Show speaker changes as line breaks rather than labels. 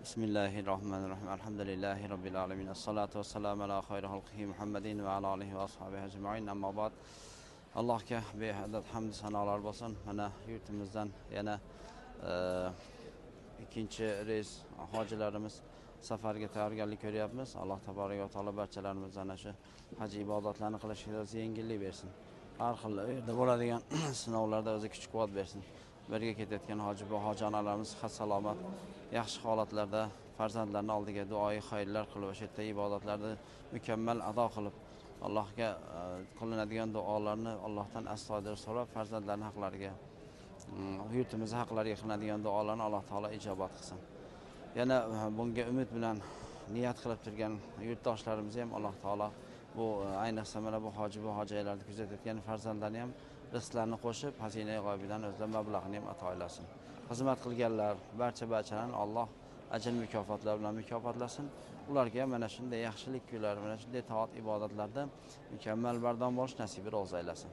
Bismillahirrahmanirrahim. Alhamdulillahi Rabbil alamin. Assalatu wassalamu ala khayri xalqihi Muhammadin va ala alihi va ashabihi ajma'in. Amma ba'd. Allohga behadat hamd sanolar bo'lsin. Mana yurtimizdan yana ikkinchi reys hojilarimiz safarga tayyorgarlik ko'ryapmiz. Alloh taborak va taolo barchalarimizga ana shu haj ibodatlarini qilishga yengillik bersin. Har xil yerda bo'ladigan sinovlarda o'zi kuch-quvvat bersin. Birga ketayotgan hoji va hojonalarimiz xat salomat, yaxshi holatlarda farzandlarni oldiga duoyi xayrlar qilib, o'sha yerda ibodatlarni mukammal ado qilib, Allohga qilinadigan duolarni Allohdan astoydil so'rab, farzandlarning haqlariga, yurtimiz haqlariga qilinadigan duolarni Alloh taolo ijobat qilsin. Yana bunga umid bilan niyat qilib turgan yurtdoshlarimiz ham Alloh taolo bu ayniqsa mana bu hoji va hojilarni kuzatayotgan farzandlarni ham rizqlarini qo'shib, xazina g'oyibidan o'zlari mablag'ini ham ato aylasin. Xizmat qilganlar barchalarni Alloh ajr mukofotlar bilan mukofotlasin. Ularga mana shunday yaxshilik kunlar, mana shunday toat ibodatlarda mukammal bardom bo'lish nasibi ro'za aylasin.